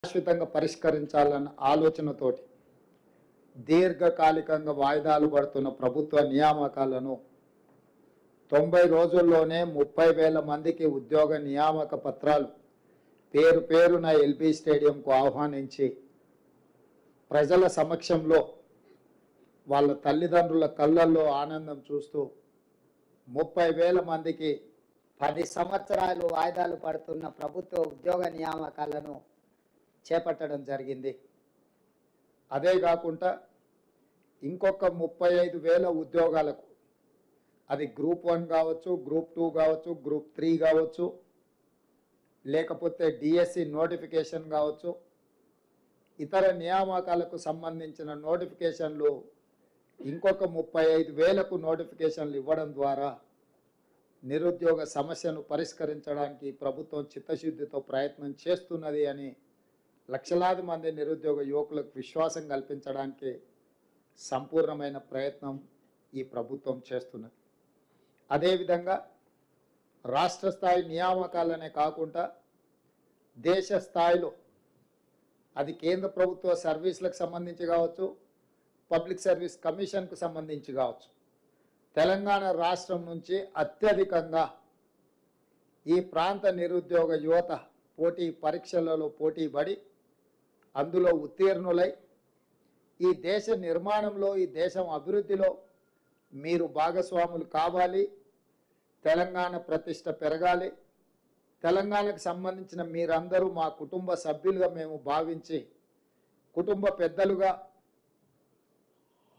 శాశ్వతంగా పరిష్కరించాలన్న ఆలోచనతోటి దీర్ఘకాలికంగా వాయిదాలు పడుతున్న ప్రభుత్వ నియామకాలను 90 రోజుల్లోనే 30,000 మందికి ఉద్యోగ నియామక పత్రాలు పేరు పేరున ఎల్బీ స్టేడియంకు ఆహ్వానించి ప్రజల సమక్షంలో వాళ్ళ తల్లిదండ్రుల కళ్ళల్లో ఆనందం చూస్తూ 30,000 మందికి 10 సంవత్సరాలు వాయిదాలు పడుతున్న ప్రభుత్వ ఉద్యోగ నియామకాలను చేపట్టడం జరిగింది. అదే కాకుండా ఇంకొక 35,000 ఉద్యోగాలకు, అది గ్రూప్ 1 కావచ్చు, గ్రూప్ 2 కావచ్చు, గ్రూప్ 3 కావచ్చు, లేకపోతే డిఎస్సి నోటిఫికేషన్ కావచ్చు, ఇతర నియామకాలకు సంబంధించిన నోటిఫికేషన్లు ఇంకొక 35,000కు నోటిఫికేషన్లు ఇవ్వడం ద్వారా నిరుద్యోగ సమస్యను పరిష్కరించడానికి ప్రభుత్వం చిత్తశుద్ధితో ప్రయత్నం చేస్తున్నది అని లక్షలాది మంది నిరుద్యోగ యువకులకు విశ్వాసం కల్పించడానికి సంపూర్ణమైన ప్రయత్నం ఈ ప్రభుత్వం చేస్తున్నది. అదేవిధంగా రాష్ట్ర స్థాయి నియామకాలనే కాకుండా దేశ స్థాయిలో, అది కేంద్ర ప్రభుత్వ సర్వీసులకు సంబంధించి కావచ్చు, పబ్లిక్ సర్వీస్ కమిషన్కు సంబంధించి కావచ్చు, తెలంగాణ రాష్ట్రం నుంచి అత్యధికంగా ఈ ప్రాంత నిరుద్యోగ యువత పోటీ పరీక్షలలో పోటీ పడి అందులో ఉత్తీర్ణులై ఈ దేశ నిర్మాణంలో, ఈ దేశం అభివృద్ధిలో మీరు భాగస్వాములు కావాలి, తెలంగాణ ప్రతిష్ట పెరగాలి, తెలంగాణకు సంబంధించిన మీరందరూ మా కుటుంబ సభ్యులుగా మేము భావించి, కుటుంబ పెద్దలుగా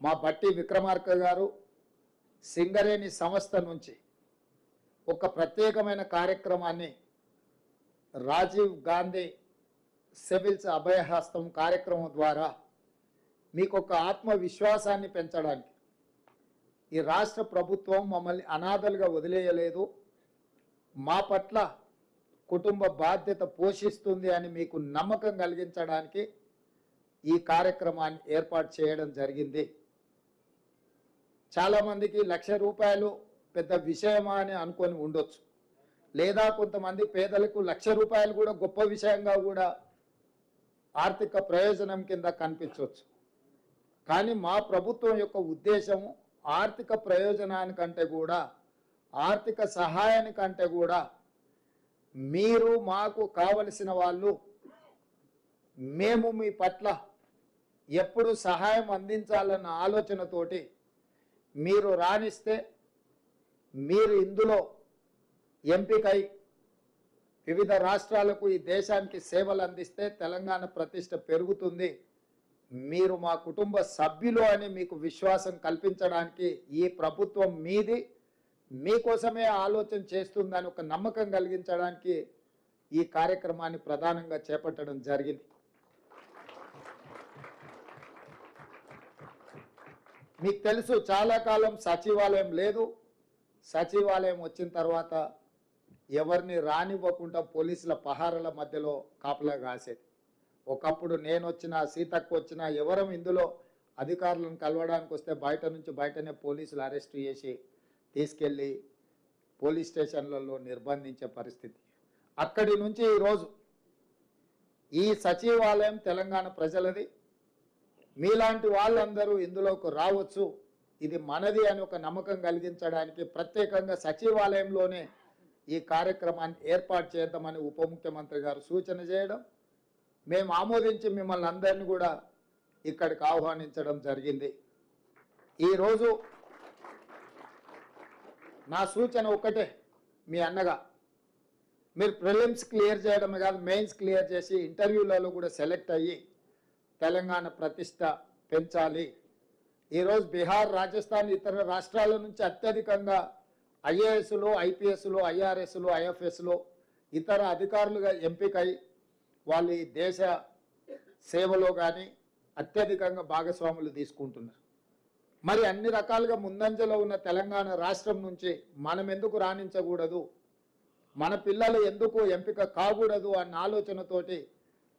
మా బట్టి విక్రమార్క గారు సింగరేణి సంస్థ నుంచి ఒక ప్రత్యేకమైన కార్యక్రమాన్ని రాజీవ్ గాంధీ సివిల్స్ అభయహస్తం కార్యక్రమం ద్వారా మీకు ఒక ఆత్మవిశ్వాసాన్ని పెంచడానికి, ఈ రాష్ట్ర ప్రభుత్వం మమ్మల్ని అనాథలుగా వదిలేయలేదు, మా పట్ల కుటుంబ బాధ్యత పోషిస్తుంది అని మీకు నమ్మకం కలిగించడానికి ఈ కార్యక్రమాన్ని ఏర్పాటు చేయడం జరిగింది. చాలామందికి ₹1,00,000 పెద్ద విషయమా అని అనుకొని ఉండొచ్చు, లేదా కొంతమంది పేదలకు ₹1,00,000 కూడా గొప్ప విషయంగా కూడా ఆర్థిక ప్రయోజనం కింద కనిపించవచ్చు. కానీ మా ప్రభుత్వం యొక్క ఉద్దేశము ఆర్థిక ప్రయోజనానికంటే కూడా, ఆర్థిక సహాయానికంటే కూడా మీరు మాకు కావలసిన వాళ్ళు, మేము మీ పట్ల ఎప్పుడు సహాయం అందించాలన్న ఆలోచనతోటి మీరు రాణిస్తే, మీరు ఇందులో ఎంపికై వివిధ రాష్ట్రాలకు, ఈ దేశానికి సేవలు అందిస్తే తెలంగాణ ప్రతిష్ట పెరుగుతుంది, మీరు మా కుటుంబ సభ్యులు అని మీకు విశ్వాసం కల్పించడానికి ఈ ప్రభుత్వం మీది, మీకోసమే ఆలోచన చేస్తుందని ఒక నమ్మకం కలిగించడానికి ఈ కార్యక్రమాన్ని ప్రధానంగా చేపట్టడం జరిగింది. మీకు తెలుసు, చాలా కాలం సచివాలయం లేదు. సచివాలయం వచ్చిన తర్వాత ఎవరిని రానివ్వకుండా పోలీసుల పహారాల మధ్యలో కాపలా కాసేది. ఒకప్పుడు నేను వచ్చినా, సీతక్క వచ్చినా, ఎవరం ఇందులో అధికారులను కలవడానికి వస్తే బయటనే పోలీసులు అరెస్ట్ చేసి తీసుకెళ్ళి పోలీస్ స్టేషన్లలో నిర్బంధించే పరిస్థితి. అక్కడి నుంచి ఈరోజు ఈ సచివాలయం తెలంగాణ ప్రజలది, మీలాంటి వాళ్ళందరూ ఇందులోకి రావచ్చు, ఇది మనది అని ఒక నమ్మకం కలిగించడానికి ప్రత్యేకంగా సచివాలయంలోనే ఈ కార్యక్రమాన్ని ఏర్పాటు చేద్దామని ఉప ముఖ్యమంత్రి గారు సూచన చేయడం, మేము ఆమోదించి మిమ్మల్ని అందరినీ కూడా ఇక్కడికి ఆహ్వానించడం జరిగింది. ఈరోజు నా సూచన ఒక్కటే, మీ అన్నగా మీరు ప్రిలిమ్స్ క్లియర్ చేయడమే కాదు, మెయిన్స్ క్లియర్ చేసి ఇంటర్వ్యూలలో కూడా సెలెక్ట్ అయ్యి తెలంగాణ ప్రతిష్ట పెంచాలి. ఈరోజు బీహార్, రాజస్థాన్, ఇతర రాష్ట్రాల నుంచి అత్యధికంగా ఐఏఎస్లు, ఐపీఎస్లు, ఐఆర్ఎస్లు, ఐఎఫ్ఎస్లు, ఇతర అధికారులుగా ఎంపికై వాళ్ళు ఈ దేశ సేవలో కానీ అత్యధికంగా భాగస్వాములు తీసుకుంటున్నారు. మరి అన్ని రకాలుగా ముందంజలో ఉన్న తెలంగాణ రాష్ట్రం నుంచి మనం ఎందుకు రాణించకూడదు, మన పిల్లలు ఎందుకు ఎంపిక కాకూడదు అన్న ఆలోచనతోటి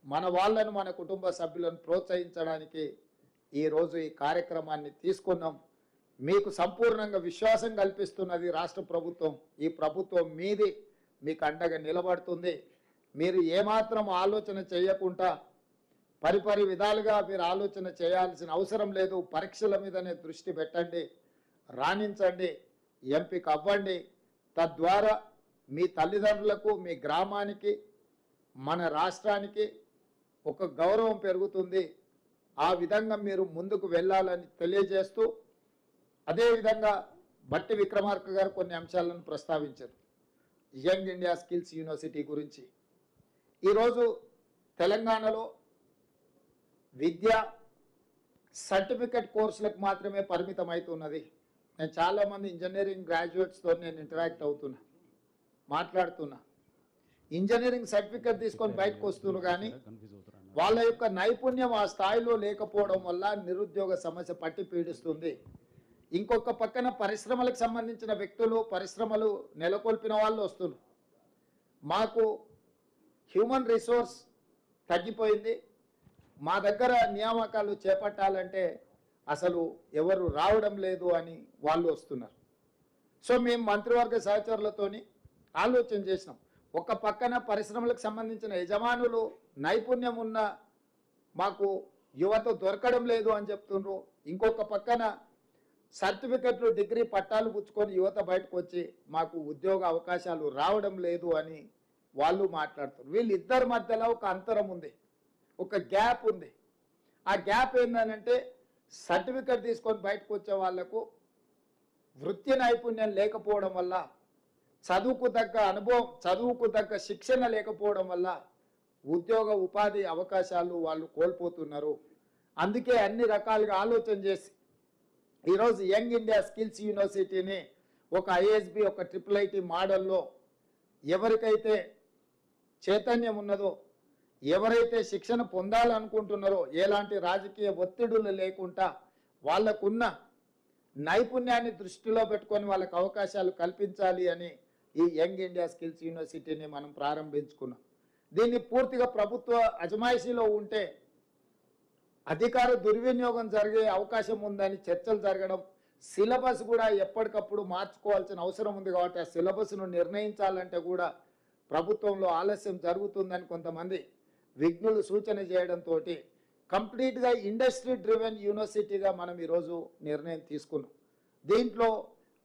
మన వాళ్ళను, మన కుటుంబ సభ్యులను ప్రోత్సహించడానికి ఈరోజు ఈ కార్యక్రమాన్ని తీసుకున్నాం. మీకు సంపూర్ణంగా విశ్వాసం కల్పిస్తున్నది రాష్ట్ర ప్రభుత్వం. ఈ ప్రభుత్వం మీది, మీకు అండగా నిలబడుతుంది. మీరు ఏమాత్రం ఆలోచన చేయకుండా పరిపరి విధాలుగా మీరు ఆలోచన చేయాల్సిన అవసరం లేదు. పరీక్షల మీదనే దృష్టి పెట్టండి, రాణించండి, ఎంపిక అవ్వండి. తద్వారా మీ తల్లిదండ్రులకు, మీ గ్రామానికి, మన రాష్ట్రానికి ఒక గౌరవం పెరుగుతుంది. ఆ విధంగా మీరు ముందుకు వెళ్ళాలని తెలియజేస్తూ, అదేవిధంగా బట్టి విక్రమార్క గారు కొన్ని అంశాలను ప్రస్తావించారు యంగ్ ఇండియా స్కిల్స్ యూనివర్సిటీ గురించి. ఈరోజు తెలంగాణలో విద్య సర్టిఫికెట్ కోర్సులకు మాత్రమే పరిమితం అవుతున్నది. నేను చాలామంది ఇంజనీరింగ్ గ్రాడ్యుయేట్స్తో నేను ఇంటరాక్ట్ అవుతున్నా, మాట్లాడుతున్నా. ఇంజనీరింగ్ సర్టిఫికెట్ తీసుకొని బయటకు వస్తున్నారు, కానీ వాళ్ళ యొక్క నైపుణ్యం ఆ స్థాయిలో లేకపోవడం వల్ల నిరుద్యోగ సమస్య పట్టి పీడిస్తుంది. ఇంకొక పక్కన పరిశ్రమలకు సంబంధించిన వ్యక్తులు, పరిశ్రమలు నెలకొల్పిన వాళ్ళు వస్తున్నారు. మాకు హ్యూమన్ రిసోర్స్ తగ్గిపోయింది, మా దగ్గర నియామకాలు చేపట్టాలంటే అసలు ఎవరు రావడం లేదు అని వాళ్ళు వస్తున్నారు. సో మేము మంత్రివర్గ సహచరులతోని ఆలోచన చేసినాం. ఒక పక్కన పరిశ్రమలకు సంబంధించిన యజమానులు నైపుణ్యం ఉన్న మాకు యువత దొరకడం లేదు అని చెప్తున్నారు. ఇంకొక పక్కన సర్టిఫికెట్లు, డిగ్రీ పట్టాలు పుచ్చుకొని యువత బయటకు వచ్చి మాకు ఉద్యోగ అవకాశాలు రావడం లేదు అని వాళ్ళు మాట్లాడుతారు. వీళ్ళిద్దరి మధ్యలో ఒక అంతరం ఉంది, ఒక గ్యాప్ ఉంది. ఆ గ్యాప్ ఏంటంటే సర్టిఫికెట్ తీసుకొని బయటకు వచ్చే వాళ్లకు వృత్తి నైపుణ్యం లేకపోవడం వల్ల, చదువుకు తగ్గ అనుభవం, చదువుకు తగ్గ శిక్షణ లేకపోవడం వల్ల ఉద్యోగ ఉపాధి అవకాశాలు వాళ్ళు కోల్పోతున్నారు. అందుకే అన్ని రకాలుగా ఆలోచన చేసి ఈరోజు యంగ్ ఇండియా స్కిల్స్ యూనివర్సిటీని ఒక ఐఎస్బి, ఒక IIIT మోడల్లో ఎవరికైతే చైతన్యం ఉన్నదో, ఎవరైతే శిక్షణ పొందాలనుకుంటున్నారో, ఎలాంటి రాజకీయ ఒత్తిడులు లేకుండా వాళ్ళకున్న నైపుణ్యాన్ని దృష్టిలో పెట్టుకొని వాళ్ళకు అవకాశాలు కల్పించాలి అని ఈ యంగ్ ఇండియా స్కిల్స్ యూనివర్సిటీని మనం ప్రారంభించుకున్నాం. దీన్ని పూర్తిగా ప్రభుత్వ అజమాయిషీలో ఉంటే అధికార దుర్వినియోగం జరిగే అవకాశం ఉందని చర్చలు జరగడం, సిలబస్ కూడా ఎప్పటికప్పుడు మార్చుకోవాల్సిన అవసరం ఉంది. కాబట్టి ఆ సిలబస్ను నిర్ణయించాలంటే కూడా ప్రభుత్వంలో ఆలస్యం జరుగుతుందని కొంతమంది విఘ్నులు సూచన చేయడంతో కంప్లీట్గా ఇండస్ట్రీ డ్రివెన్ యూనివర్సిటీగా మనం ఈరోజు నిర్ణయం తీసుకున్నాం. దీంట్లో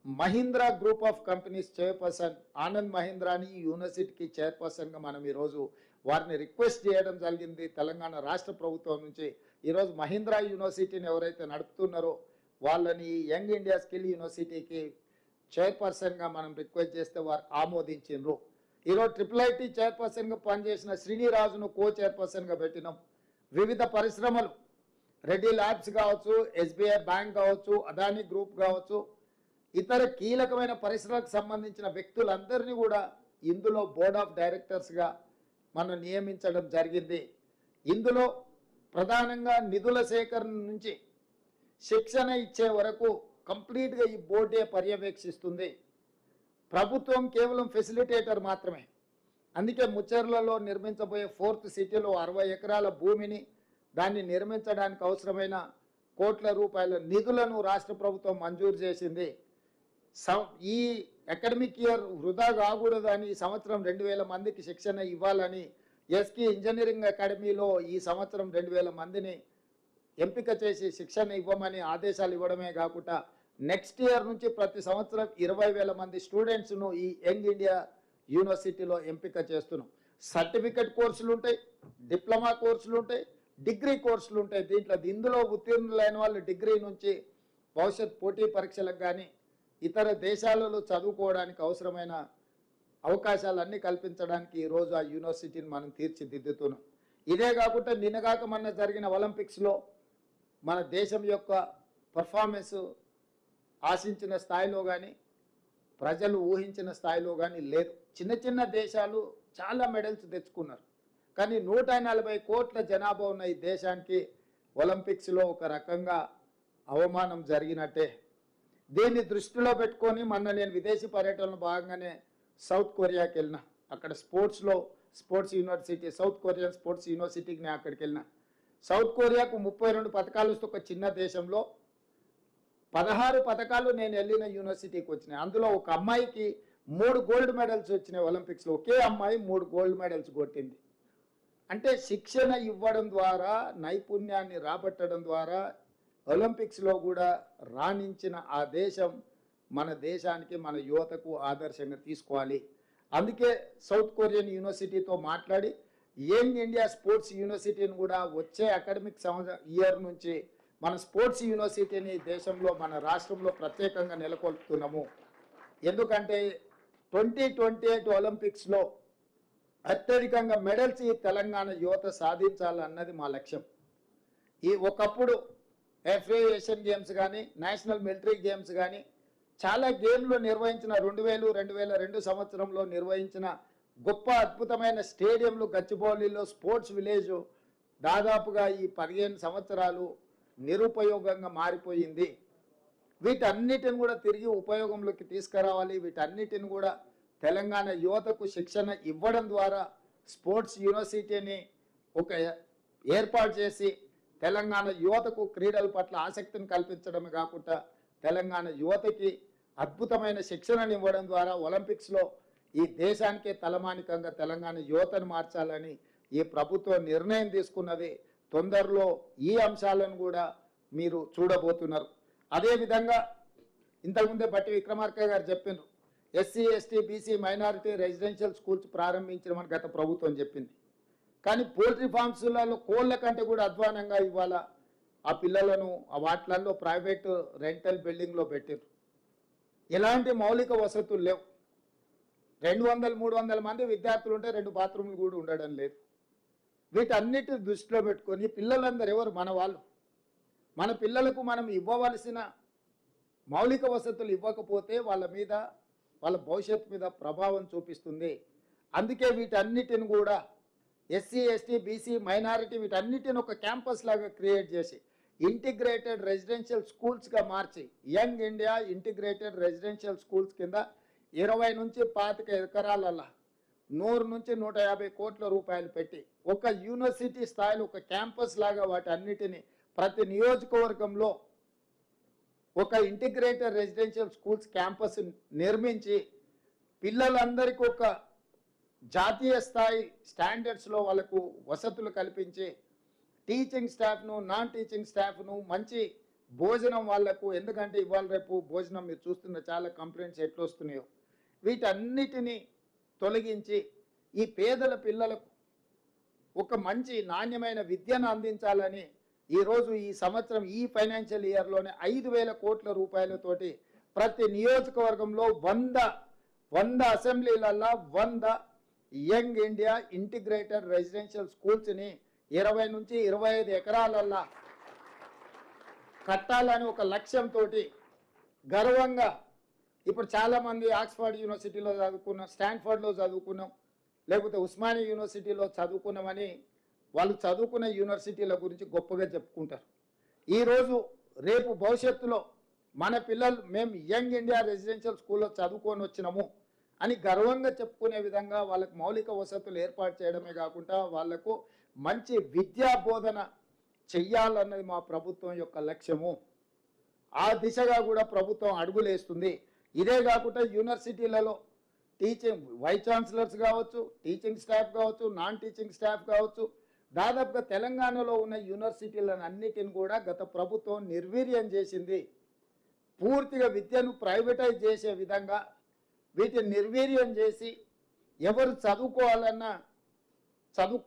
Mahindra group of companies chairperson Anand మహీంద్రాని ఈ యూనివర్సిటీకి చైర్పర్సన్గా మనం ఈరోజు వారిని రిక్వెస్ట్ చేయడం జరిగింది. తెలంగాణ రాష్ట్ర ప్రభుత్వం నుంచి ఈరోజు మహీంద్రా యూనివర్సిటీని ఎవరైతే నడుపుతున్నారో వాళ్ళని యంగ్ ఇండియా స్కిల్ యూనివర్సిటీకి చైర్పర్సన్గా మనం రిక్వెస్ట్ చేస్తే వారు ఆమోదించారు. ఈరోజు IIIT చైర్పర్సన్గా పనిచేసిన శ్రీనిరాజును కో చైర్పర్సన్గా పెట్టినాం. వివిధ పరిశ్రమలు, రెడ్డి ల్యాబ్స్ కావచ్చు, SBI బ్యాంక్ కావచ్చు, అదానీ గ్రూప్ కావచ్చు, ఇతర కీలకమైన పరిశ్రమలకు సంబంధించిన వ్యక్తులందరినీ కూడా ఇందులో బోర్డ్ ఆఫ్ డైరెక్టర్స్గా మనం నియమించడం జరిగింది. ఇందులో ప్రధానంగా నిధుల సేకరణ నుంచి శిక్షణ ఇచ్చే వరకు కంప్లీట్గా ఈ బోర్డే పర్యవేక్షిస్తుంది. ప్రభుత్వం కేవలం ఫెసిలిటేటర్ మాత్రమే. అందుకే ముచ్చర్లలో నిర్మించబోయే 4th సిటీలో 60 ఎకరాల భూమిని, దాన్ని నిర్మించడానికి అవసరమైన కోట్ల రూపాయల నిధులను రాష్ట్ర ప్రభుత్వం మంజూరు చేసింది. ఈ అకాడమిక్ ఇయర్ వృధా కాకూడదని ఈ సంవత్సరం 2000 మందికి శిక్షణ ఇవ్వాలని ఎస్కి ఇంజనీరింగ్ అకాడమీలో ఈ సంవత్సరం 2000 మందిని ఎంపిక చేసి శిక్షణ ఇవ్వమని ఆదేశాలు ఇవ్వడమే కాకుండా నెక్స్ట్ ఇయర్ నుంచి ప్రతి సంవత్సరం 20,000 మంది స్టూడెంట్స్ను ఈ యంగ్ ఇండియా యూనివర్సిటీలో ఎంపిక చేస్తున్నాం. సర్టిఫికెట్ కోర్సులు ఉంటాయి, డిప్లొమా కోర్సులు ఉంటాయి, డిగ్రీ కోర్సులు ఉంటాయి. ఇందులో ఉత్తీర్ణులైన వాళ్ళు డిగ్రీ నుంచి భవిష్యత్ పోటీ పరీక్షలకు కానీ ఇతర దేశాలలో చదువుకోవడానికి అవసరమైన అవకాశాలన్నీ కల్పించడానికి ఈరోజు ఆ యూనివర్సిటీని మనం తీర్చిదిద్దుతున్నాం. ఇదే కాకుండా నిన్నగాక మొన్న జరిగిన ఒలింపిక్స్లో మన దేశం యొక్క పర్ఫార్మెన్స్ ఆశించిన స్థాయిలో కానీ ప్రజలు ఊహించిన స్థాయిలో కానీ లేదు. చిన్న చిన్న దేశాలు చాలా మెడల్స్ తెచ్చుకున్నారు, కానీ 140 కోట్ల జనాభా ఉన్న ఈ దేశానికి ఒలింపిక్స్లో ఒక రకంగా అవమానం జరిగినట్టే. దీన్ని దృష్టిలో పెట్టుకొని మొన్న నేను విదేశీ పర్యటనలో భాగంగానే సౌత్ కొరియాకి వెళ్ళిన. అక్కడ sports university, south Korean sports యూనివర్సిటీకి నేను అక్కడికి వెళ్ళిన. సౌత్ కొరియాకు 32 పథకాలు వస్తే ఒక చిన్న దేశంలో 16 పథకాలు నేను వెళ్ళిన యూనివర్సిటీకి వచ్చినాయి. అందులో ఒక అమ్మాయికి 3 గోల్డ్ మెడల్స్ వచ్చినాయి ఒలింపిక్స్లో. ఒకే అమ్మాయి 3 గోల్డ్ మెడల్స్ కొట్టింది. అంటే శిక్షణ ఇవ్వడం ద్వారా, నైపుణ్యాన్ని రాబట్టడం ద్వారా ఒలింపిక్స్లో కూడా రాణించిన ఆ దేశం మన దేశానికి, మన యువతకు ఆదర్శంగా తీసుకోవాలి. అందుకే సౌత్ కొరియన్ యూనివర్సిటీతో మాట్లాడి యంగ్ ఇండియా స్పోర్ట్స్ యూనివర్సిటీని కూడా వచ్చే అకాడమిక్ ఇయర్ నుంచి మన స్పోర్ట్స్ యూనివర్సిటీని దేశంలో, మన రాష్ట్రంలో ప్రత్యేకంగా నెలకొల్పుతున్నాము. ఎందుకంటే 2028 ఒలింపిక్స్లో అత్యధికంగా మెడల్స్ ఈ తెలంగాణ యువత సాధించాలన్నది మా లక్ష్యం. ఈ ఒకప్పుడు FA ఏషియన్ గేమ్స్ కానీ, నేషనల్ మిలిటరీ గేమ్స్ కానీ చాలా గేమ్లు నిర్వహించిన 2002 సంవత్సరంలో నిర్వహించిన గొప్ప అద్భుతమైన స్టేడియంలు గచ్చిబౌలిలో స్పోర్ట్స్ విలేజ్ దాదాపుగా ఈ 15 సంవత్సరాలు నిరుపయోగంగా మారిపోయింది. వీటన్నిటిని కూడా తిరిగి ఉపయోగంలోకి తీసుకురావాలి. వీటన్నిటిని కూడా తెలంగాణ యువతకు శిక్షణ ఇవ్వడం ద్వారా స్పోర్ట్స్ యూనివర్సిటీని ఒక ఏర్పాటు చేసి తెలంగాణ యువతకు క్రీడల పట్ల ఆసక్తిని కల్పించడమే కాకుండా తెలంగాణ యువతకి అద్భుతమైన శిక్షణను ఇవ్వడం ద్వారా ఒలింపిక్స్లో ఈ దేశానికే తలమానికంగా తెలంగాణ యువతను మార్చాలని ఈ ప్రభుత్వం నిర్ణయం తీసుకున్నది. తొందరలో ఈ అంశాలను కూడా మీరు చూడబోతున్నారు. అదేవిధంగా ఇంతకుముందే బట్టి విక్రమార్క గారు చెప్పినారు, SC, ST, BC minority residential schools ప్రారంభించమని గత ప్రభుత్వం చెప్పింది. కానీ పోల్ట్రీ ఫార్మ్స్లలో కోళ్ళ కంటే కూడా అధ్వానంగా ఇవాళ ఆ పిల్లలను ఆ వాటిలలో ప్రైవేటు రెంటల్ బిల్డింగ్లో పెట్టారు. ఎలాంటి మౌలిక వసతులు లేవు. 200-300 మంది విద్యార్థులు ఉంటే 2 బాత్రూమ్లు కూడా ఉండడం లేదు. వీటన్నిటిని దృష్టిలో పెట్టుకొని పిల్లలందరూ ఎవరు? మన వాళ్ళు. మన పిల్లలకు మనం ఇవ్వవలసిన మౌలిక వసతులు ఇవ్వకపోతే వాళ్ళ మీద, వాళ్ళ భవిష్యత్తు మీద ప్రభావం చూపిస్తుంది. అందుకే వీటన్నిటిని కూడా SC, ST, BC మైనారిటీ వీటన్నిటిని ఒక క్యాంపస్ లాగా క్రియేట్ చేసి ఇంటిగ్రేటెడ్ రెసిడెన్షియల్ స్కూల్స్గా మార్చి Young India integrated residential schools కింద 20 నుంచి 25 ఎకరాలల్లా 100 నుంచి 150 కోట్ల రూపాయలు పెట్టి ఒక యూనివర్సిటీ స్థాయిలో ఒక క్యాంపస్ లాగా వాటి అన్నిటిని ప్రతి నియోజకవర్గంలో ఒక ఇంటిగ్రేటెడ్ రెసిడెన్షియల్ స్కూల్స్ క్యాంపస్ నిర్మించి పిల్లలందరికీ ఒక జాతీయ స్థాయి స్టాండర్డ్స్లో వాళ్ళకు వసతులు కల్పించి టీచింగ్ స్టాఫ్ను, నాన్ టీచింగ్ స్టాఫ్ను, మంచి భోజనం వాళ్లకు, ఎందుకంటే ఇవాళ రేపు భోజనం మీరు చూస్తున్న చాలా కంప్లైంట్స్ ఎట్లా వస్తున్నాయో వీటన్నిటినీ తొలగించి ఈ పేదల పిల్లలకు ఒక మంచి నాణ్యమైన విద్యను అందించాలని ఈరోజు ఈ సంవత్సరం ఈ ఫైనాన్షియల్ ఇయర్లోనే 5,000 కోట్ల రూపాయలతోటి ప్రతి నియోజకవర్గంలో 100 అసెంబ్లీలల్లో 100 యంగ్ ఇండియా ఇంటిగ్రేటెడ్ రెసిడెన్షియల్ స్కూల్స్ని 20 నుంచి 25 ఎకరాలల్లా కట్టాలని ఒక లక్ష్యంతో గర్వంగా ఇప్పుడు చాలామంది ఆక్స్ఫర్డ్ యూనివర్సిటీలో చదువుకున్నాం, స్టాన్ఫర్డ్లో చదువుకున్నాం, లేకపోతే ఉస్మానియా యూనివర్సిటీలో చదువుకున్నామని వాళ్ళు చదువుకున్న యూనివర్సిటీల గురించి గొప్పగా చెప్పుకుంటారు. ఈరోజు రేపు భవిష్యత్తులో మన పిల్లలు మేము యంగ్ ఇండియా రెసిడెన్షియల్ స్కూల్లో చదువుకొని వచ్చినాము అని గర్వంగా చెప్పుకునే విధంగా వాళ్ళకు మౌలిక వసతులు ఏర్పాటు చేయడమే కాకుండా వాళ్లకు మంచి విద్యా బోధన చెయ్యాలన్నది మా ప్రభుత్వం యొక్క లక్ష్యము. ఆ దిశగా కూడా ప్రభుత్వం అడుగులేస్తుంది. ఇదే కాకుండా యూనివర్సిటీలలో టీచింగ్ వైస్ ఛాన్సలర్స్ కావచ్చు, టీచింగ్ స్టాఫ్ కావచ్చు, నాన్ టీచింగ్ స్టాఫ్ కావచ్చు, దాదాపుగా తెలంగాణలో ఉన్న యూనివర్సిటీలను అన్నిటిని కూడా గత ప్రభుత్వం నిర్వీర్యం చేసింది. పూర్తిగా విద్యను ప్రైవేటైజ్ చేసే విధంగా వీటిని నిర్వీర్యం చేసి ఎవరు చదువుకోవాలన్నా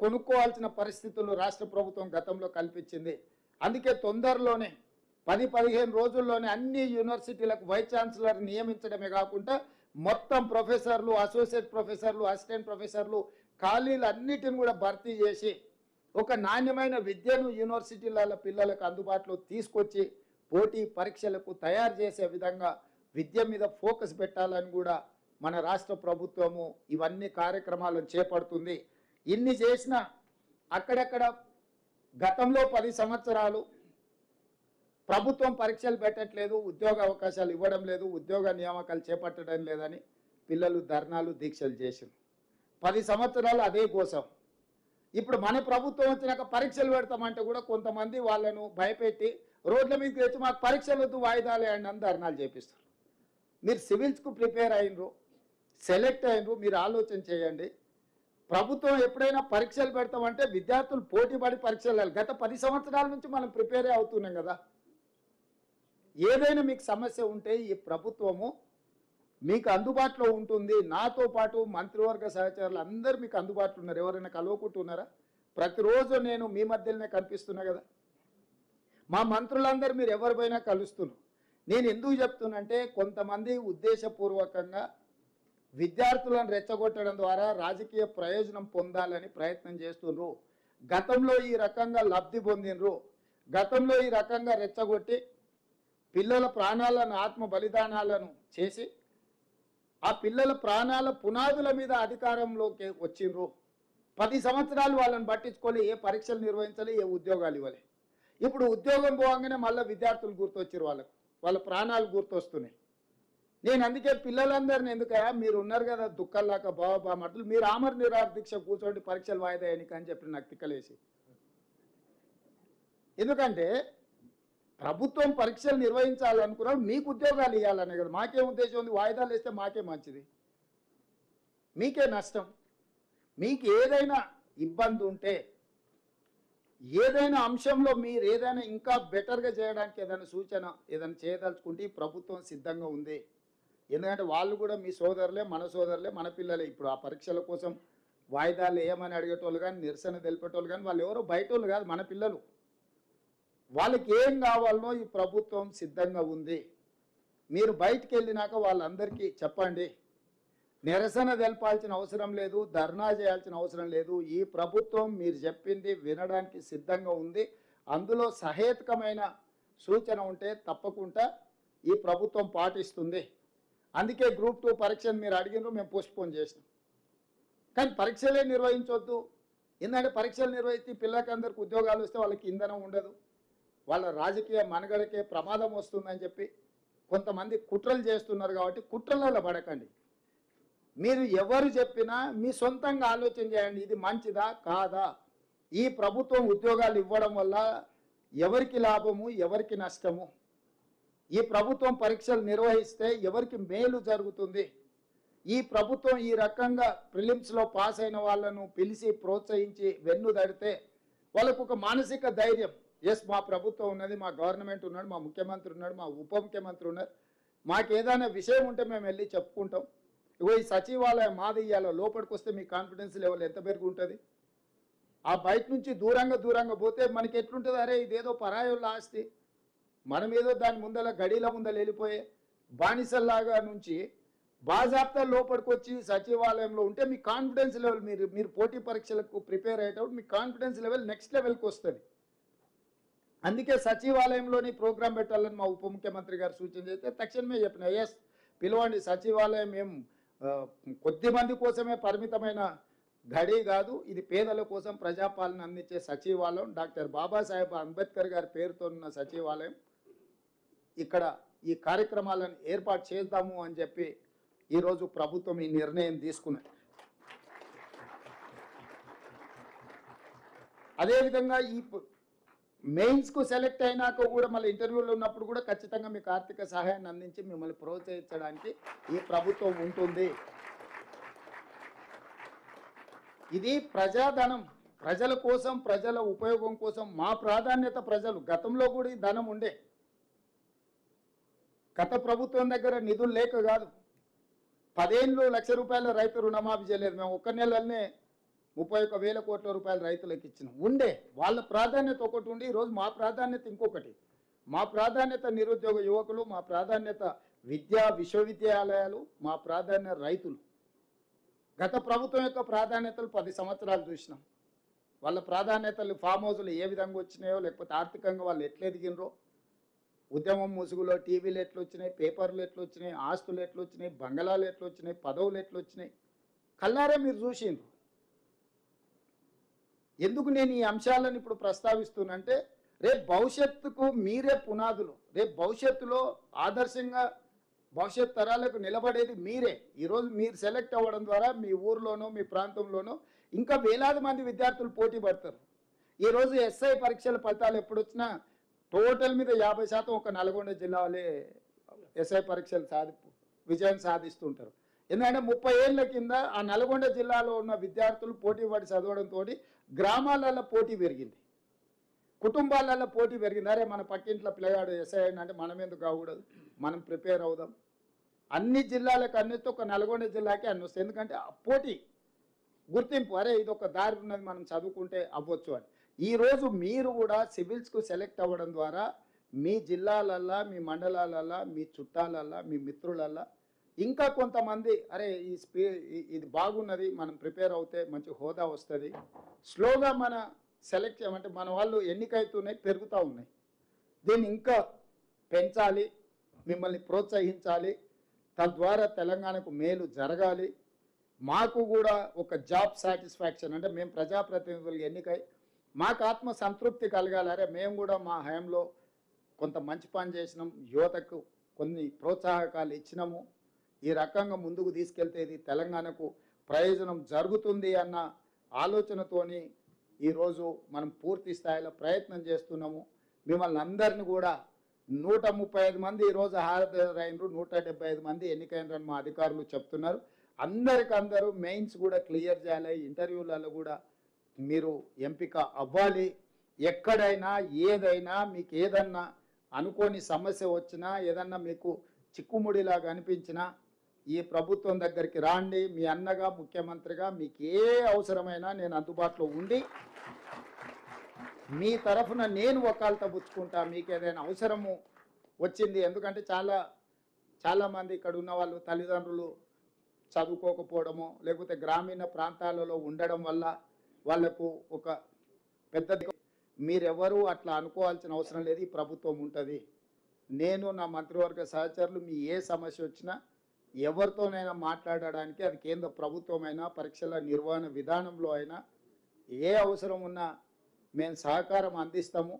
కొనుక్కోవాల్సిన పరిస్థితులు రాష్ట్ర ప్రభుత్వం గతంలో కల్పించింది. అందుకే తొందరలోనే 10-15 రోజుల్లోనే అన్ని యూనివర్సిటీలకు వైస్ ఛాన్సలర్ నియమించడమే కాకుండా మొత్తం ప్రొఫెసర్లు, అసోసియేట్ ప్రొఫెసర్లు, అసిస్టెంట్ ప్రొఫెసర్లు ఖాళీలు అన్నిటిని కూడా భర్తీ చేసి ఒక నాణ్యమైన విద్యను యూనివర్సిటీల పిల్లలకు అందుబాటులో తీసుకొచ్చి పోటీ పరీక్షలకు తయారు చేసే విధంగా విద్య మీద ఫోకస్ పెట్టాలని కూడా మన రాష్ట్ర ప్రభుత్వము ఇవన్నీ కార్యక్రమాలను చేపడుతుంది. ఇన్ని చేసినా అక్కడక్కడ గతంలో 10 సంవత్సరాలు ప్రభుత్వం పరీక్షలు పెట్టట్లేదు, ఉద్యోగ అవకాశాలు ఇవ్వడం లేదు, ఉద్యోగ నియామకాలు చేపట్టడం లేదని పిల్లలు ధర్నాలు, దీక్షలు చేశారు. 10 సంవత్సరాలు అదే కోసం. ఇప్పుడు మన ప్రభుత్వం వచ్చినాక పరీక్షలు పెడతామంటే కూడా కొంతమంది వాళ్ళను భయపెట్టి రోడ్ల మీదకి తెచ్చి మాకు పరీక్షలు వద్దు, వాయిదాలే అని ధర్నాలు చేపిస్తారు. మీరు సివిల్స్కు ప్రిపేర్ అయినరు, సెలెక్ట్ అయినరు, మీరు ఆలోచన చేయండి. ప్రభుత్వం ఎప్పుడైనా పరీక్షలు పెడతామంటే విద్యార్థులు పోటీ పడి పరీక్షలు వెళ్ళాలి. గత 10 సంవత్సరాల నుంచి మనం ప్రిపేర్ అవుతున్నాం కదా. ఏదైనా మీకు సమస్య ఉంటే ఈ ప్రభుత్వము మీకు అందుబాటులో ఉంటుంది. నాతో పాటు మంత్రివర్గ సహచరులు అందరూ మీకు అందుబాటులో ఉన్నారు. ఎవరైనా కలవకుంటున్నారా? ప్రతిరోజు నేను మీ మధ్యలోనే కనిపిస్తున్నా కదా. మా మంత్రులందరూ మీరు ఎవరిపైనా కలుస్తున్నారు. నేను ఎందుకు చెప్తున్నంటే కొంతమంది ఉద్దేశపూర్వకంగా విద్యార్థులను రెచ్చగొట్టడం ద్వారా రాజకీయ ప్రయోజనం పొందాలని ప్రయత్నం చేస్తున్నారు. గతంలో ఈ రకంగా లబ్ధి పొందినరు. గతంలో ఈ రకంగా రెచ్చగొట్టి పిల్లల ప్రాణాలను ఆత్మ బలిదానాలను చేసి ఆ పిల్లల ప్రాణాల పునాదుల మీద అధికారంలోకి వచ్చిండ్రు. 10 సంవత్సరాలు వాళ్ళని పట్టించుకోలే, ఏ పరీక్షలు నిర్వహించాలి, ఏ ఉద్యోగాలు ఇవ్వాలి. ఇప్పుడు ఉద్యోగం పోగానే మళ్ళీ విద్యార్థులు గుర్తొచ్చారు, వాళ్ళ ప్రాణాలు గుర్తొస్తున్నాయి. నేను అందుకే పిల్లలందరినీ ఎందుకయా మీరు ఉన్నారు కదా దుఃఖాలాక బాబా మట్లు మీరు ఆమర నిరాహార దీక్ష కూర్చోండి పరీక్షలు వాయిదా ఎన్నిక అని చెప్పి నాకు తిక్కలేసి. ఎందుకంటే ప్రభుత్వం పరీక్షలు నిర్వహించాలనుకున్నాడు, మీకు ఉద్యోగాలు ఇవ్వాలనే కదా. మాకేం ఉద్దేశం ఉంది? వాయిదాలు వేస్తే మాకే మంచిది, మీకే నష్టం. మీకు ఏదైనా ఇబ్బంది ఉంటే, ఏదైనా అంశంలో మీరు ఏదైనా ఇంకా బెటర్గా చేయడానికి ఏదైనా సూచన ఏదైనా చేయదలుచుకుంటే ఈ ప్రభుత్వం సిద్ధంగా ఉంది. ఎందుకంటే వాళ్ళు కూడా మీ సోదరులే, మన సోదరులే, మన పిల్లలే. ఇప్పుడు ఆ పరీక్షల కోసం వాయిదాలు వేయమని అడిగేటోళ్ళు కానీ, నిరసన తెలిపేటోళ్ళు కానీ వాళ్ళు ఎవరో బయట వాళ్ళు కాదు, మన పిల్లలు. వాళ్ళకి ఏం కావాలనో ఈ ప్రభుత్వం సిద్ధంగా ఉంది. మీరు బయటికి వెళ్ళినాక వాళ్ళందరికీ చెప్పండి. నిరసన తెలపాల్సిన అవసరం లేదు, ధర్నా చేయాల్సిన అవసరం లేదు. ఈ ప్రభుత్వం మీరు చెప్పింది వినడానికి సిద్ధంగా ఉంది. అందులో సహేతుకమైన సూచన ఉంటే తప్పకుండా ఈ ప్రభుత్వం పాటిస్తుంది. అందుకే గ్రూప్ 2 పరీక్షను మీరు అడిగినారు, మేము పోస్ట్పోన్ చేసినాం. కానీ పరీక్షలే నిర్వహించవద్దు. ఎందుకంటే పరీక్షలు నిర్వహిస్తే పిల్లలందరికీ ఉద్యోగాలు వస్తే వాళ్ళకి ఇంధనం ఉండదు, వాళ్ళ రాజకీయ మనుగడకే ప్రమాదం వస్తుందని చెప్పి కొంతమంది కుట్రలు చేస్తున్నారు. కాబట్టి కుట్రలలో పడకండి. మీరు ఎవరు చెప్పినా మీ సొంతంగా ఆలోచన చేయండి, ఇది మంచిదా కాదా. ఈ ప్రభుత్వం ఉద్యోగాలు ఇవ్వడం వల్ల ఎవరికి లాభము, ఎవరికి నష్టము, ఈ ప్రభుత్వం పరీక్షలు నిర్వహిస్తే ఎవరికి మేలు జరుగుతుంది. ఈ ప్రభుత్వం ఈ రకంగా ప్రిలిమ్స్లో పాస్ అయిన వాళ్ళను పిలిచి ప్రోత్సహించి వెన్ను దడితే వాళ్ళకు ఒక మానసిక ధైర్యం, ఎస్ మా ప్రభుత్వం ఉన్నది, మా గవర్నమెంట్ ఉన్నాడు, మా ముఖ్యమంత్రి ఉన్నాడు, మా ఉప ముఖ్యమంత్రి ఉన్నారు, మాకు ఏదైనా విషయం ఉంటే మేము వెళ్ళి చెప్పుకుంటాం. ఇగో ఈ సచివాలయం మాది ఇయ్యాల లోపలికి వస్తే మీ కాన్ఫిడెన్స్ లెవెల్ ఎంత పెరిగి ఉంటుంది. ఆ బయట నుంచి దూరంగా పోతే మనకి ఎట్లుంటుంది, అరే ఇదేదో పరాయోళ్ళ ఆస్తి, మనం ఏదో దాని ముందల గడిల ముందల వెళ్ళిపోయే బానిసల్లాగా నుంచి బాజాప్తా లోపలికి వచ్చి సచివాలయంలో ఉంటే మీ కాన్ఫిడెన్స్ లెవెల్ మీరు పోటీ పరీక్షలకు ప్రిపేర్ అయ్యేటప్పుడు మీ కాన్ఫిడెన్స్ లెవెల్ నెక్స్ట్ లెవెల్కి వస్తుంది. అందుకే సచివాలయంలోని ప్రోగ్రాం పెట్టాలని మా ఉప ముఖ్యమంత్రి గారు సూచన చేస్తే తక్షణమే చెప్పిన, ఎస్ పిలవండి, సచివాలయం ఏం కొద్ది మంది కోసమే పరిమితమైన గడి కాదు, ఇది పేదల కోసం ప్రజాపాలన అందించే సచివాలయం, డాక్టర్ బాబాసాహెబ్ అంబేద్కర్ గారి పేరుతో ఉన్న సచివాలయం. ఇక్కడ ఈ కార్యక్రమాలను ఏర్పాటు చేద్దాము అని చెప్పి ఈరోజు ప్రభుత్వం ఈ నిర్ణయం తీసుకున్నది. అదేవిధంగా ఈ మెయిన్స్కు సెలెక్ట్ అయినాక కూడా మళ్ళీ ఇంటర్వ్యూలో ఉన్నప్పుడు కూడా ఖచ్చితంగా మీకు ఆర్థిక సహాయాన్ని అందించి మిమ్మల్ని ప్రోత్సహించడానికి ఈ ప్రభుత్వం ఉంటుంది. ఇది ప్రజాధనం, ప్రజల కోసం, ప్రజల ఉపయోగం కోసం. మా ప్రాధాన్యత ప్రజలు. గతంలో కూడా ఈ ధనం ఉండే, గత ప్రభుత్వం దగ్గర నిధులు లేక కాదు. 15 లక్షల రూపాయల రైతు రుణమాఫీ చేయలేదు, మేము ఒక్క నెలలోనే 31,000 కోట్ల రూపాయలు రైతులకు ఇచ్చినాం. ఉండే వాళ్ళ ప్రాధాన్యత ఒకటి ఉండి, ఈరోజు మా ప్రాధాన్యత ఇంకొకటి. మా ప్రాధాన్యత నిరుద్యోగ యువకులు, మా ప్రాధాన్యత విశ్వవిద్యాలయాలు, మా ప్రాధాన్యత రైతులు. గత ప్రభుత్వం యొక్క ప్రాధాన్యతలు 10 సంవత్సరాలు చూసినాం. వాళ్ళ ప్రాధాన్యతలు ఫామ్ హౌస్లు ఏ విధంగా వచ్చినాయో, లేకపోతే ఆర్థికంగా వాళ్ళు ఎట్లా ఎదిగినరో, ఉద్యమం ముసుగులో టీవీలు ఎట్లా వచ్చినాయి, పేపర్లు ఎట్లా వచ్చినాయి, ఆస్తులు ఎట్లా వచ్చినాయి, బంగళాలు ఎట్లా వచ్చినాయి, పదవులు ఎట్లా వచ్చినాయి, కల్లారే మీరు చూసిండ్రు. ఎందుకు నేను ఈ అంశాలను ఇప్పుడు ప్రస్తావిస్తున్నానంటే, రేపు భవిష్యత్తుకు మీరే పునాదులు. రేపు భవిష్యత్తులో ఆదర్శంగా భవిష్యత్ తరాలకు నిలబడేది మీరే. ఈరోజు మీరు సెలెక్ట్ అవ్వడం ద్వారా మీ ఊర్లోనో మీ ప్రాంతంలోనో ఇంకా వేలాది మంది విద్యార్థులు పోటీ పడతారు. ఈరోజు ఎస్ఐ పరీక్షల ఫలితాలు ఎప్పుడు వచ్చినా టోటల్ మీద 50% ఒక నల్గొండ జిల్లా వాళ్ళే ఎస్ఐ పరీక్షలు విజయం సాధిస్తుంటారు. ఎందుకంటే 30 ఏళ్ల కింద ఆ నల్గొండ జిల్లాలో ఉన్న విద్యార్థులు పోటీ పడి చదవడంతో గ్రామాలలో పోటీ పెరిగింది, కుటుంబాలలో పోటీ పెరిగింది. అరే మన పక్కింట్లో పిల్లగాడు ఎస్ఐ అంటే మనం ఎందుకు కాకూడదు, మనం ప్రిపేర్ అవుదాం. అన్ని జిల్లాలకు అన్నిటి ఒక నల్గొండ జిల్లాకి అన్ని వస్తాయి. ఎందుకంటే ఆ పోటీ గుర్తింపు, అరే ఇది ఒక దారి ఉన్నది మనం చదువుకుంటే అవ్వచ్చు అని. ఈరోజు మీరు కూడా సివిల్స్కు సెలెక్ట్ అవ్వడం ద్వారా మీ జిల్లాలల్లా, మీ మండలాలల్లా, మీ చుట్టాలల్లా, మీ మిత్రులల్లా ఇంకా కొంతమంది అరే ఇది బాగున్నది, మనం ప్రిపేర్ అవుతే మంచి హోదా వస్తుంది. స్లోగా మన సెలెక్ట్ చేయమంటే మన వాళ్ళు ఎన్నికైతున్నాయి, పెరుగుతూ ఉన్నాయి. దీన్ని ఇంకా పెంచాలి, మిమ్మల్ని ప్రోత్సహించాలి. తద్వారా తెలంగాణకు మేలు జరగాలి. మాకు కూడా ఒక జాబ్ సాటిస్ఫాక్షన్, అంటే మేము ప్రజాప్రతినిధులు ఎన్నికై మాకు ఆత్మ సంతృప్తి కలగాలి. అరే మేము కూడా మా హయాంలో కొంత మంచి పని చేసినాం, యువతకు కొన్ని ప్రోత్సాహకాలు ఇచ్చినాము, ఈ రకంగా ముందుకు తీసుకెళ్తే ఇది తెలంగాణకు ప్రయోజనం జరుగుతుంది అన్న ఆలోచనతోని ఈరోజు మనం పూర్తి స్థాయిలో ప్రయత్నం చేస్తున్నాము. మిమ్మల్ని అందరిని కూడా 135 మంది ఈరోజు హాజరైనరు, 175 మంది ఎన్నికైనరని మా అధికారులు చెప్తున్నారు. అందరికందరూ మెయిన్స్ కూడా క్లియర్ చేయాలి, ఇంటర్వ్యూలలో కూడా మీరు ఎంపిక అవ్వాలి. ఎక్కడైనా ఏదైనా మీకు ఏదన్నా అనుకోని సమస్య వచ్చినా, ఏదన్నా మీకు చిక్కుముడిలాగా అనిపించినా ఈ ప్రభుత్వం దగ్గరికి రాండి. మీ అన్నగా, ముఖ్యమంత్రిగా మీకు ఏ అవసరమైనా నేను అందుబాటులో ఉండి మీ తరఫున నేను వకాల్తా పుచ్చుకుంటా. మీకు ఏదైనా అవసరము వచ్చింది, ఎందుకంటే చాలామంది ఇక్కడ ఉన్న వాళ్ళు తల్లిదండ్రులు చదువుకోకపోవడము, లేకపోతే గ్రామీణ ప్రాంతాలలో ఉండడం వల్ల వాళ్లకు ఒక పెద్దది, మీరెవరూ అట్లా అనుకోవాల్సిన అవసరం లేదు. ఈ ప్రభుత్వం ఉంటుంది. నేను నా మంత్రివర్గ సహచరులు మీ ఏ సమస్య వచ్చినా ఎవరితోనైనా మాట్లాడడానికి, అది కేంద్ర ప్రభుత్వమైనా, పరీక్షల నిర్వహణ విధానంలో అయినా ఏ అవసరం ఉన్నా మేము సహకారం అందిస్తాము.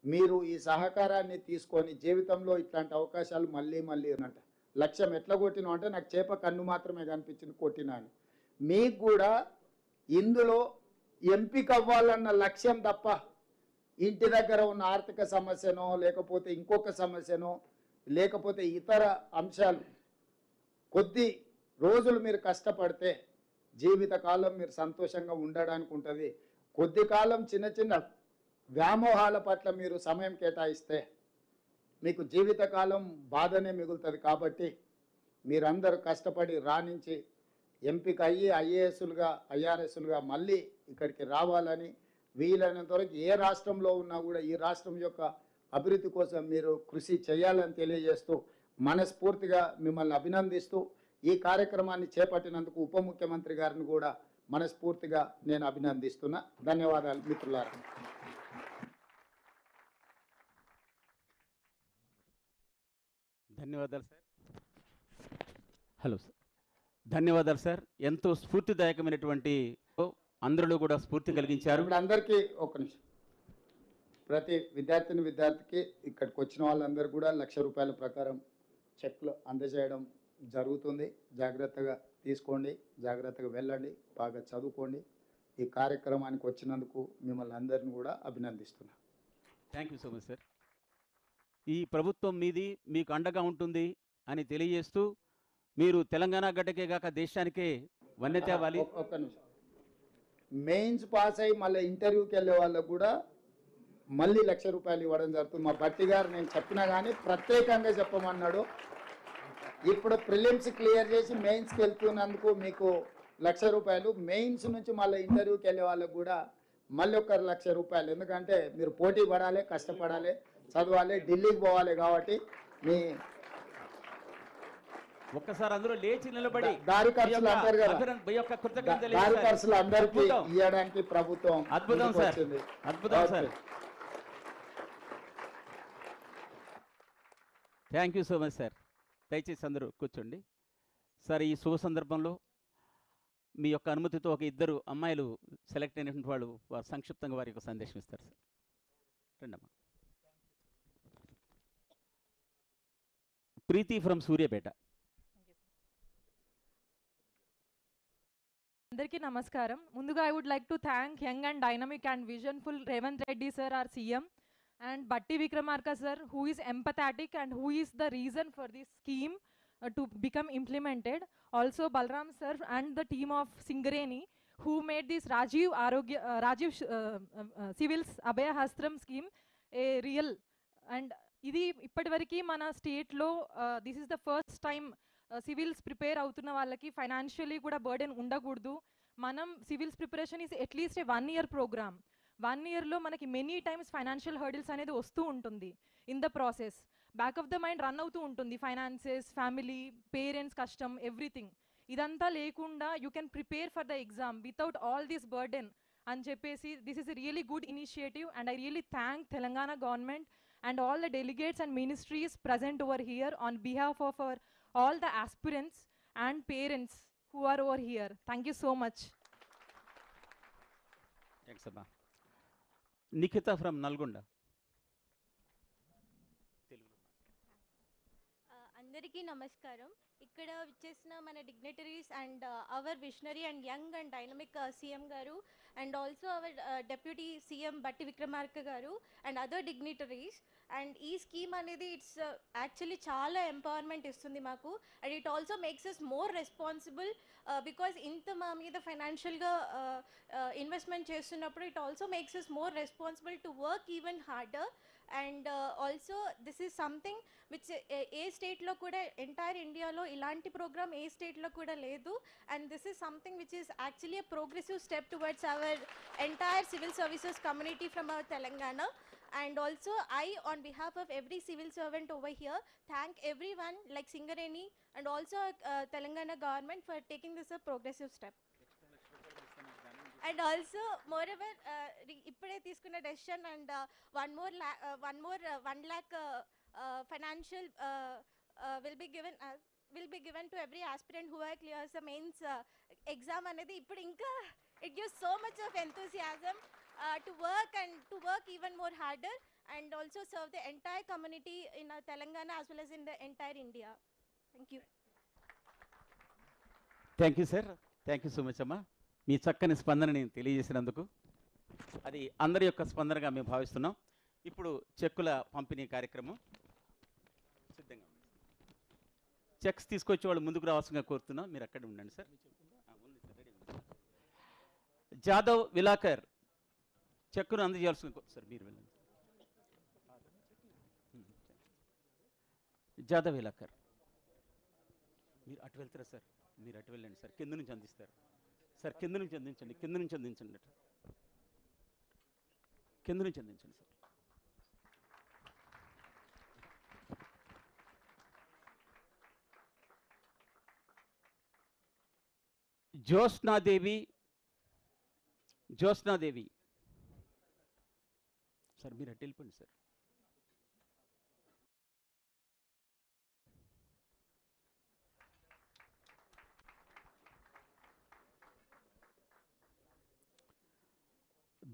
మీరు ఈ సహకారాన్ని తీసుకొని జీవితంలో ఇట్లాంటి అవకాశాలు మళ్ళీ అంట. లక్ష్యం ఎట్లా కొట్టినా అంటే నాకు చేప కన్ను మాత్రమే కనిపించింది కొట్టినా అని. మీకు కూడా ఇందులో ఎంపిక అవ్వాలన్న లక్ష్యం తప్ప ఇంటి దగ్గర ఉన్న ఆర్థిక సమస్యనో, లేకపోతే ఇంకొక సమస్యనో, లేకపోతే ఇతర అంశాలు, కొద్ది రోజులు మీరు కష్టపడితే జీవితకాలం మీరు సంతోషంగా ఉండడానికి ఉంటుంది. కొద్ది కాలం చిన్న చిన్న వ్యామోహాల పట్ల మీరు సమయం కేటాయిస్తే మీకు జీవితకాలం బాధనే మిగులుతుంది. కాబట్టి మీరందరూ కష్టపడి రాణించి ఎంపిక అయ్యి ఐఏఎస్లుగా, ఐఆర్ఎస్లుగా మళ్ళీ ఇక్కడికి రావాలని, వీలైనంత వరకు ఏ రాష్ట్రంలో ఉన్నా కూడా ఈ రాష్ట్రం యొక్క అభివృద్ధి కోసం మీరు కృషి చేయాలని తెలియజేస్తూ మనస్ఫూర్తిగా మిమ్మల్ని అభినందిస్తూ ఈ కార్యక్రమాన్ని చేపట్టినందుకు ఉప ముఖ్యమంత్రి గారిని కూడా మనస్ఫూర్తిగా నేను అభినందిస్తున్నా. ధన్యవాదాలు మిత్రులారా. ధన్యవాదాలు సార్. హలో సార్, ధన్యవాదాలు సార్. ఎంతో స్ఫూర్తిదాయకమైనటువంటి అందరిలో కూడా స్ఫూర్తి కలిగించారు. ఇప్పుడు అందరికీ ఒక నిమిషం, ప్రతి విద్యార్థికి ఇక్కడికి వచ్చిన వాళ్ళందరూ కూడా ₹1,00,000 ప్రకారం చెక్లు అందజేయడం జరుగుతుంది. జాగ్రత్తగా తీసుకోండి, జాగ్రత్తగా వెళ్ళండి, బాగా చదువుకోండి. ఈ కార్యక్రమానికి వచ్చినందుకు మిమ్మల్ని అందరిని కూడా అభినందిస్తున్నా. Thank you so much sir. ఈ ప్రభుత్వం మీది, మీకు అండగా ఉంటుంది అని తెలియజేస్తూ మీరు తెలంగాణ గడ్డకే కాక దేశానికే వన్నె తేవాలి. ఒక్క నిమిషం, మెయిన్స్ పాస్ అయ్యి మళ్ళీ ఇంటర్వ్యూకి వెళ్ళే వాళ్ళకు కూడా మళ్ళీ ₹1,00,000 ఇవ్వడం జరుగుతుంది. మా భట్టి గారు నేను చెప్పినా కానీ ప్రత్యేకంగా చెప్పమన్నాడు. ఇప్పుడు ప్రిలిమ్స్ క్లియర్ చేసి మెయిన్స్కి వెళ్తున్నందుకు మీకు ₹1,00,000, మెయిన్స్ నుంచి మళ్ళీ ఇంటర్వ్యూకి వెళ్ళే వాళ్ళకు కూడా మళ్ళీ ఒక ₹1,00,000. ఎందుకంటే మీరు పోటీ పడాలి, కష్టపడాలి, చదవాలి, ఢిల్లీకి పోవాలి. కాబట్టి మీ ఒక్కసారి అందరూ లేచి నిలబడి దారి ఖర్చులు అంటారు కదా, దారి ఖర్చులు అందరికీ ఇవ్వడానికి ప్రభుత్వం అద్భుతం సార్, అద్భుతం sir. Thank you so much sir. దయచేసి అందరూ కూర్చోండి సార్. ఈ శుభ సందర్భంలో మీ యొక్క అనుమతితో ఒక 2 అమ్మాయిలు సెలెక్ట్ అయినటువంటి వాళ్ళు సంక్షిప్తంగా వారి యొక్క సందేశం ఇస్తారు సార్. రండమ్మా. ప్రీతి ఫ్రమ్ సూర్యాపేట. అందరికీ నమస్కారం. ముందుగా I would like to thank young and dynamic and visionful Revanth Reddy sir, our CM, and Batti Vikramarka sir, who is empathetic and who is the reason for this scheme. to become implemented. Also, Balram sir and the team of Singareni, who made this Civils Abhaya Hastram scheme a real. And ఇది ఇప్పటివరకు మన స్టేట్లో this is the first time civils prepare అవుతున్న వాళ్ళకి financially కూడా burden ఉండకూడదు. మనం civils preparation is at least a 1 year programme. 1 yearలో మనకి మెనీ టైమ్స్ ఫైనాన్షియల్ హర్డిల్స్ అనేది వస్తూ ఉంటుంది. In the process back of the mind run అవుతూ ఉంటుంది, ఫైనాన్సెస్, ఫ్యామిలీ, పేరెంట్స్ కష్టం, ఎవ్రీథింగ్. ఇదంతా లేకుండా you can prepare for the exam without all this burden అని చెప్పేసి this is a really good initiative. And I really thank Telangana government and all the delegates and ministries present over here on behalf of all the aspirants and parents who are over here. Thank you so much. Thanks, Abba. Nikita from Nalgonda. అందరికీ నమస్కారం. ఇక్కడ వచ్చేసిన మన dignitaries and our visionary and young and dynamic CM గారు and also our deputy CM Bhatti Vikramarka గారు and other dignitaries. And ఈ scheme అనేది it's actually చాలా ఎంపవర్మెంట్ ఇస్తుంది మాకు. And it also makes us more responsible because ఇంత మా మీద ఫైనాన్షియల్గా ఇన్వెస్ట్మెంట్ చేస్తున్నప్పుడు it also makes us more responsible to work even harder. And also this is something which ఏ స్టేట్లో కూడా ఎంటైర్ ఇండియాలో ఇలాంటి ప్రోగ్రామ్ ఏ స్టేట్లో కూడా లేదు. And this is something which is actually a progressive step towards our entire civil services community from our Telangana. And also I, on behalf of every civil servant over here, thank everyone like Singareni and also Telangana government for taking this a progressive step. And also moreover ippade తీసుకున్న decision and one more 1 lakh financial will be given to every aspirant who clears the mains exam అనేది ఇప్పుడు ఇంకా it gives so much of enthusiasm to work even more harder and also serve the entire community in Telangana as well as in the entire India. Thank you. Thank you sir, thank you so much అమ్మా. మీ చక్కని స్పందనని తెలియజేసినందుకు అది అందరి యొక్క స్పందనగా మేము భావిస్తున్నాం. ఇప్పుడు చెక్కుల పంపిణీ కార్యక్రమం సిద్ధంగా ఉంది. చెక్స్ తీసుకొచ్చే వాళ్ళు ముందుకు రావాల్సిందిగా కోరుతున్నాం. మీరు అక్కడే ఉండండి సార్. జాదవ్ విలాకర్ చెక్కును అందజేయాల్సింది సార్, మీరు వెళ్ళండి. జాదవ్ విలాకర్ మీరు అటు వెళ్తారా సార్? మీరు అటు వెళ్ళండి సార్, కింద నుంచి అందిస్తారు సార్. కింద నుంచి అందించండి, కింద నుంచి అందించండి, కింద నుంచి అందించండి సార్. జ్యోత్స్నాదేవి సార్, మీరు అటు వెళ్ళిపోండి సార్.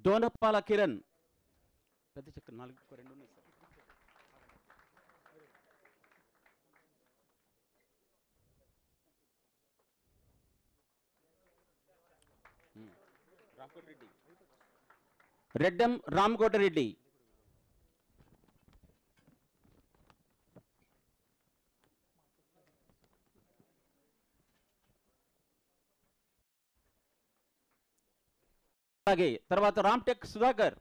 దోనపాల కిరణ్ పెద్ద చెక్క 2 ఉన్నాయి సార్. రెడ్డం రామకోట రెడ్డి, అలాగే తర్వాత Ramtek Sudhakar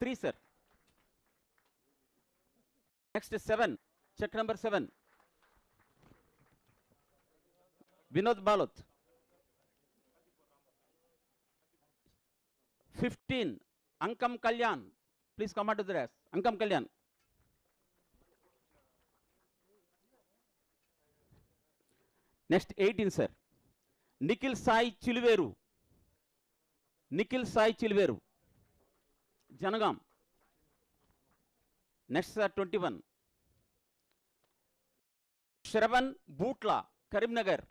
3 sir. Next 7 check number 7 Vinod Balot. 15 Ankam Kalyan, please come out to the dash. Ankam Kalyan. Next 18 sir Nikhil Sai Chiluveru Jangaon. Next sir 21 Shravan Bootla Karimnagar.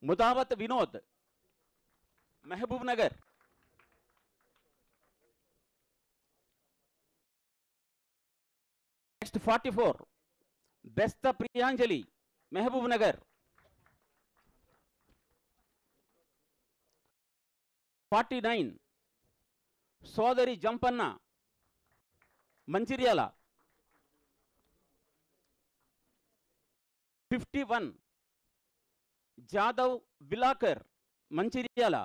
Mudavath Vinod Mahabubnagar. Next 44 Besta Priyanjali Mahabubnagar. 49 సోదరి జంపన్న మంచిర్యాల. 51 జాదవ్ బిలాకర్ మంచిర్యాల.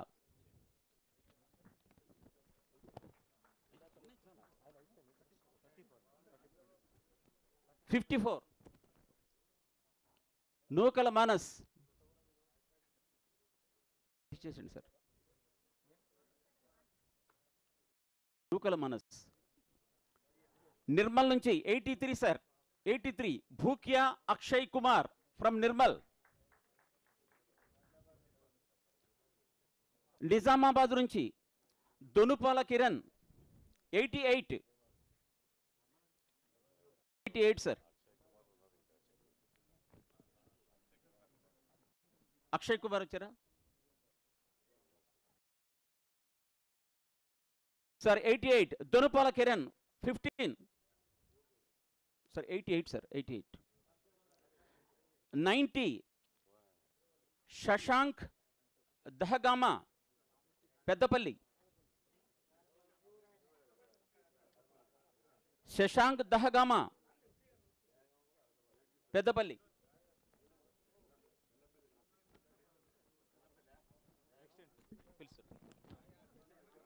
54 నూకల మానస్ ఇచ్చేసండి సార్. నూకల మానస్ నిర్మల్ నుంచి 83 సార్. 83 భూక్యా అక్షయ్ కుమార్ ఫ్రమ్ నిర్మల్. నిజామాబాద్ నుంచి దొనుపాల కిరణ్ 88 సార్. అక్షయ్ కుమార్ వచ్చారా sir? 88 Donupala Kiran. 15 sir. 88 sir. 88 90 Shashank Dahagama Peddapalli. Shashank Dahagama Peddapalli.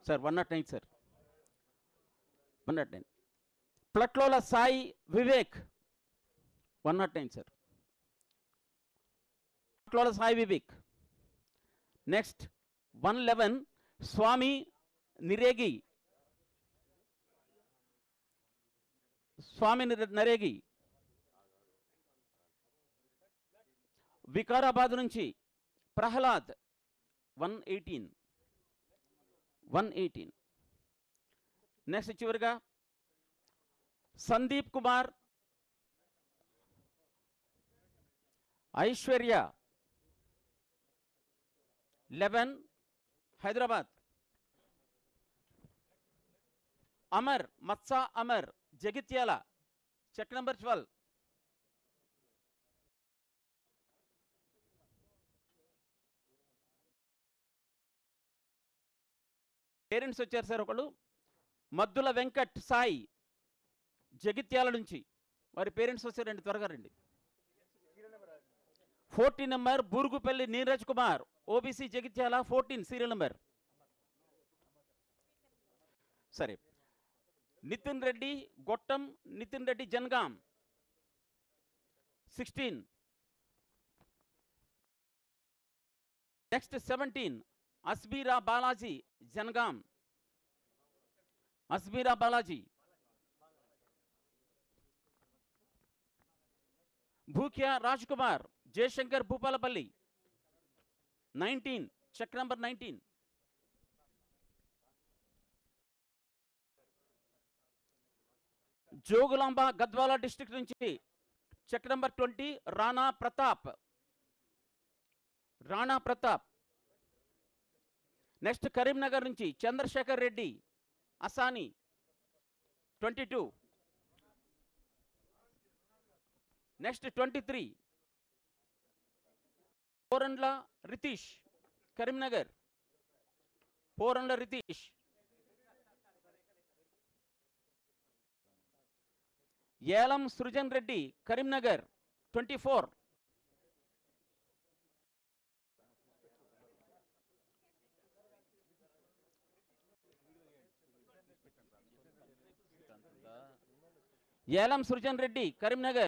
Sir 109 sir. 109 Platlola Sai Vivek 109 sir. Platlola Sai Vivek. Next 111 Swamy Niregi. Swamy Naregi Vikarabad నుంచి ప్రహ్లాద్ 118. నెక్స్ట్ చివరిగా Sandeep Kumar Aishwarya 11 Hyderabad. Amar Matsa Amar Jagtial check number 12. Parents వచ్చారు సార్. ఒకళ్ళు మద్దుల వెంకట్ సాయి జగిత్యాల నుంచి, వారి పేరెంట్స్ వచ్చారండి, త్వరగా రండి. 14 number Boorugupalli Neeraj Kumar OBC Jagtial 14 serial number. సరే. Nithin Reddy Gottam Nithin Reddy Jangaon 16. Next 17 Asbira Balaji Jangaon. Asbira Balaji. Bhukya Raj Kumar Jayashankar Bhupalpally 19 check number 19. Jogulamba Gadwal district నుంచి check number 20 Rana Pratap. Rana Pratap. Next Karimnagar నుంచి చంద్రశేఖర్ రెడ్డి అసాని 22. నెక్స్ట్ 23 పోరండ్ల రితీష్ కరీంనగర్. పోరండ్ల రితీష్. ఏలం సృజన్ రెడ్డి కరీంనగర్ 24. ఏలం సృజన్ రెడ్డి కరీంనగర్